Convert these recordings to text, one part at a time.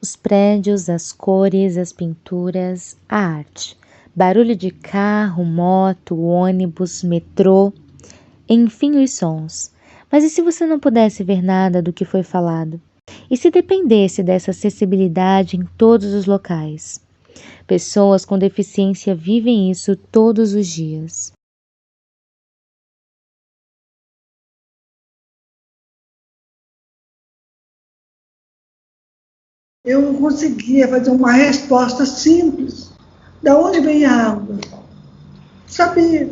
Os prédios, as cores, as pinturas, a arte. Barulho de carro, moto, ônibus, metrô, enfim, os sons. Mas e se você não pudesse ver nada do que foi falado? E se dependesse dessa acessibilidade em todos os locais? Pessoas com deficiência vivem isso todos os dias. Eu não conseguia fazer uma resposta simples. Da onde vem a água? Sabia.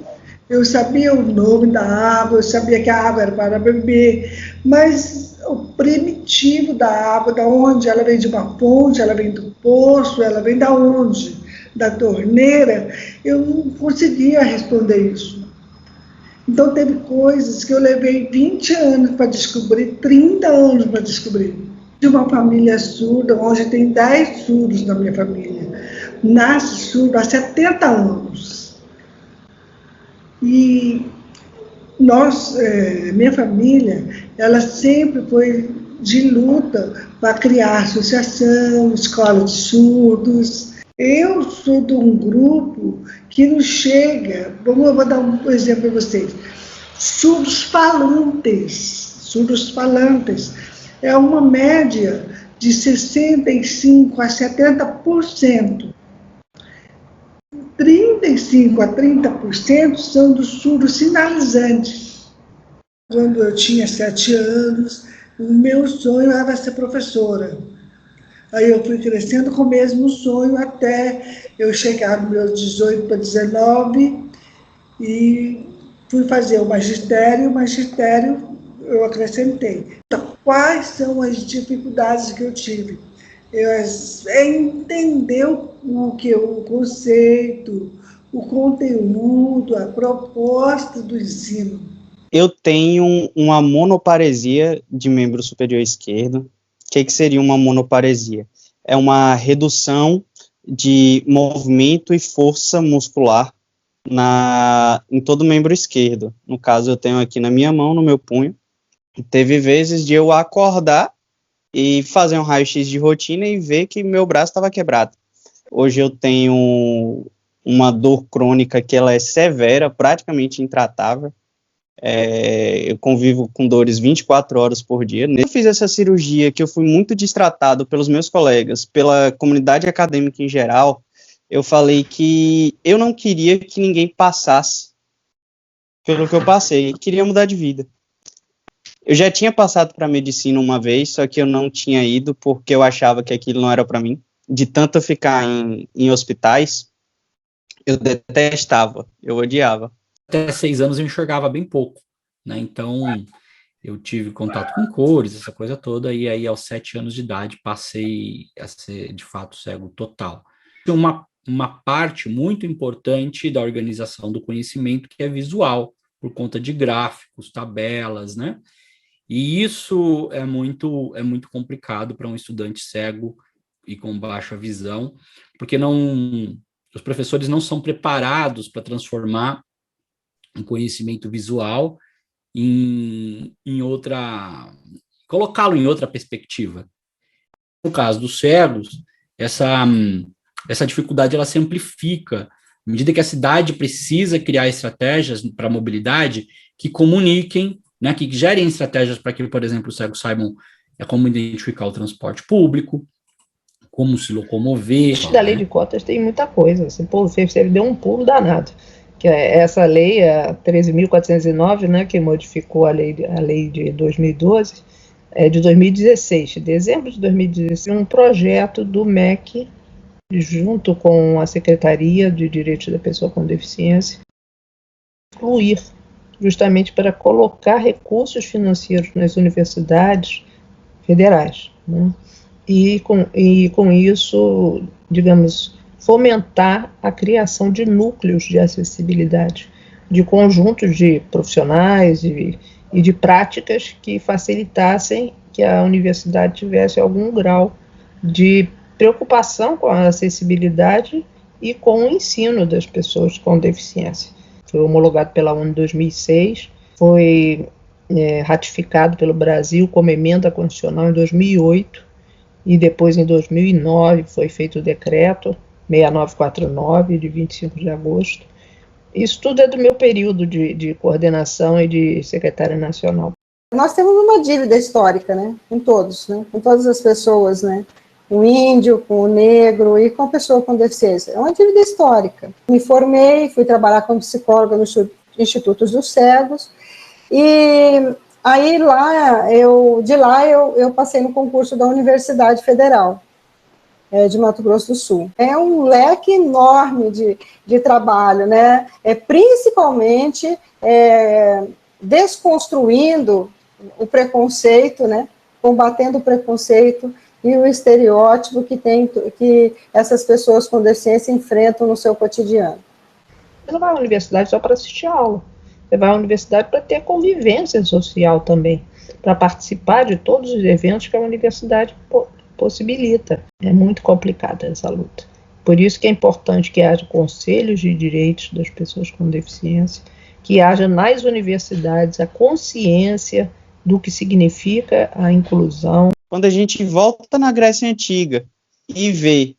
Eu sabia o nome da água, eu sabia que a água era para beber, mas o primitivo da água, da onde ela vem de uma fonte, ela vem do poço, ela vem da onde? Da torneira, eu não conseguia responder isso. Então teve coisas que eu levei 20 anos para descobrir, 30 anos para descobrir. De uma família surda, onde tem 10 surdos na minha família. Nasce surdo há 70 anos. E minha família, ela sempre foi de luta para criar associação, escola de surdos. Eu sou de um grupo que não chega, eu vou dar um exemplo para vocês, surdos falantes. Surdos falantes é uma média de 65% a 70%. 35% a 30% são dos surdos sinalizantes. Quando eu tinha 7 anos, o meu sonho era ser professora. Aí eu fui crescendo com o mesmo sonho até eu chegar nos meus 18 para 19 e fui fazer o magistério eu acrescentei. Então, quais são as dificuldades que eu tive? É entender o conceito, o conteúdo, a proposta do ensino. Eu tenho uma monoparesia de membro superior esquerdo. O que seria uma monoparesia? É uma redução de movimento e força muscular em todo membro esquerdo. No caso, eu tenho aqui na minha mão, no meu punho. Teve vezes de eu acordar e fazer um raio-x de rotina e ver que meu braço estava quebrado. Hoje eu tenho uma dor crônica que ela é severa, praticamente intratável. Eu convivo com dores 24 horas por dia. Eu fiz essa cirurgia, que eu fui muito destratado pelos meus colegas, pela comunidade acadêmica em geral. Eu falei que eu não queria que ninguém passasse pelo que eu passei, queria mudar de vida. Eu já tinha passado para medicina uma vez, só que eu não tinha ido porque eu achava que aquilo não era para mim. De tanto eu ficar em hospitais, eu detestava, eu odiava. Até 6 anos eu enxergava bem pouco, né? Então eu tive contato com cores, essa coisa toda, e aí aos 7 anos de idade passei a ser de fato cego total. Uma parte muito importante da organização do conhecimento que é visual, por conta de gráficos, tabelas, né? E isso é muito complicado para um estudante cego e com baixa visão, porque os professores não são preparados para transformar um conhecimento visual colocá-lo em outra perspectiva. No caso dos cegos, essa dificuldade ela se amplifica à medida que a cidade precisa criar estratégias para a mobilidade que comuniquem, né, que gerem estratégias para que, por exemplo, os cegos saibam como identificar o transporte público, como se locomover. Da lei de cotas tem muita coisa. Você deu um pulo danado. Que é essa lei, a 13.409, né, que modificou a lei de 2012, é de 2016, dezembro de 2016, um projeto do MEC, junto com a Secretaria de Direitos da Pessoa com Deficiência, incluir justamente para colocar recursos financeiros nas universidades federais, né? E com isso, digamos, fomentar a criação de núcleos de acessibilidade, de conjuntos de profissionais e de práticas que facilitassem que a universidade tivesse algum grau de preocupação com a acessibilidade e com o ensino das pessoas com deficiência. Foi homologado pela ONU em 2006, foi ratificado pelo Brasil como emenda constitucional em 2008, e depois em 2009 foi feito o decreto 6949, de 25 de agosto. Isso tudo é do meu período de coordenação e de secretária nacional. Nós temos uma dívida histórica, né, com todos, né, com todas as pessoas, né, com o índio, com o negro e com a pessoa com deficiência. É uma dívida histórica. Me formei, fui trabalhar como psicóloga no Instituto dos Cegos, e aí de lá eu passei no concurso da Universidade Federal de Mato Grosso do Sul. É um leque enorme de trabalho, né? Principalmente desconstruindo o preconceito, né? Combatendo o preconceito e o estereótipo que essas pessoas com deficiência enfrentam no seu cotidiano. Você não vai à universidade só para assistir a aula. Você vai à universidade para ter convivência social também, para participar de todos os eventos que a universidade possibilita. É muito complicada essa luta. Por isso que é importante que haja conselhos de direitos das pessoas com deficiência, que haja nas universidades a consciência do que significa a inclusão. Quando a gente volta na Grécia Antiga e vê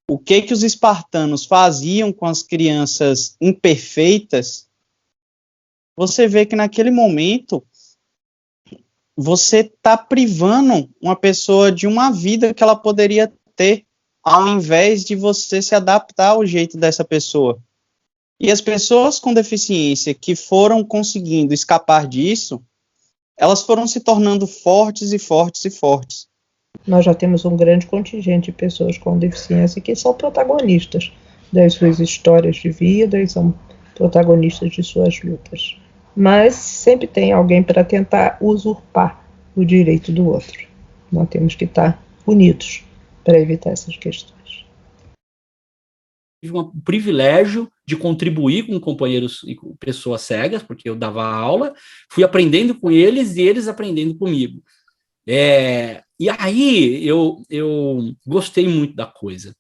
o que os espartanos faziam com as crianças imperfeitas, você vê que naquele momento você está privando uma pessoa de uma vida que ela poderia ter, ao invés de você se adaptar ao jeito dessa pessoa. E as pessoas com deficiência que foram conseguindo escapar disso, elas foram se tornando fortes e fortes e fortes. Nós já temos um grande contingente de pessoas com deficiência que são protagonistas das suas histórias de vida e são protagonistas de suas lutas. Mas sempre tem alguém para tentar usurpar o direito do outro. Nós temos que estar unidos para evitar essas questões. Tive um privilégio de contribuir com companheiros e com pessoas cegas, porque eu dava aula, fui aprendendo com eles e eles aprendendo comigo. E aí eu gostei muito da coisa.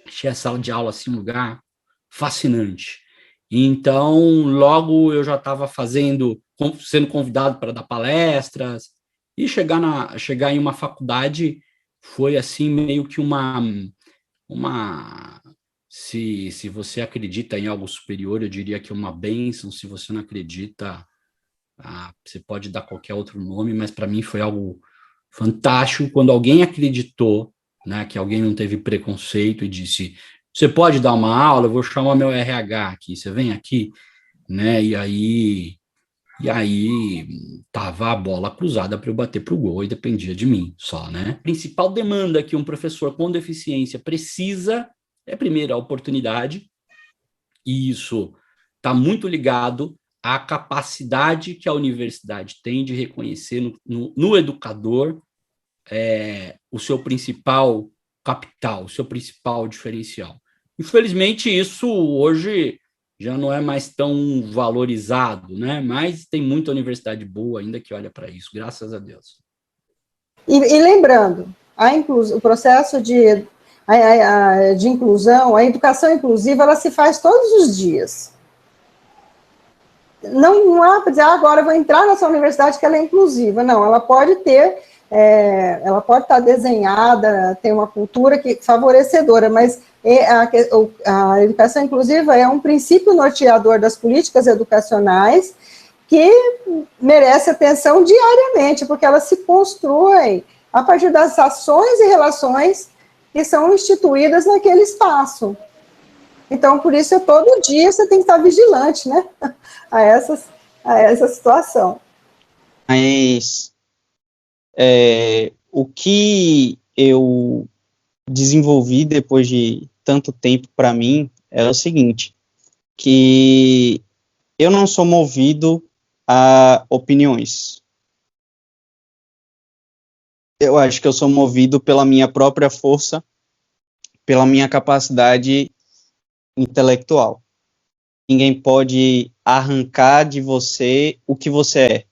Achei a sala de aula assim, um lugar fascinante. Então, logo eu já estava sendo convidado para dar palestras, e chegar em uma faculdade foi assim meio que se você acredita em algo superior, eu diria que é uma bênção. Se você não acredita, você pode dar qualquer outro nome, mas para mim foi algo fantástico quando alguém acreditou, né, que alguém não teve preconceito e disse: você pode dar uma aula, eu vou chamar meu RH aqui, você vem aqui, né? E aí tava a bola cruzada para eu bater pro gol e dependia de mim só, né? A principal demanda que um professor com deficiência precisa é, primeiro, a oportunidade, e isso está muito ligado à capacidade que a universidade tem de reconhecer no educador o seu principal capital, o seu principal diferencial. Infelizmente, isso hoje já não é mais tão valorizado, né? Mas tem muita universidade boa ainda que olha para isso, graças a Deus. E lembrando, o processo de inclusão, a educação inclusiva, ela se faz todos os dias. Não há para dizer, agora eu vou entrar nessa universidade que ela é inclusiva. Não, ela pode ter, ela pode estar desenhada, tem uma cultura favorecedora, mas a educação inclusiva é um princípio norteador das políticas educacionais que merece atenção diariamente, porque elas se constroem a partir das ações e relações que são instituídas naquele espaço. Então, por isso, todo dia você tem que estar vigilante, né, a essa situação. Mas o que eu desenvolvi depois de tanto tempo para mim é o seguinte, que eu não sou movido a opiniões. Eu acho que eu sou movido pela minha própria força, pela minha capacidade intelectual. Ninguém pode arrancar de você o que você é.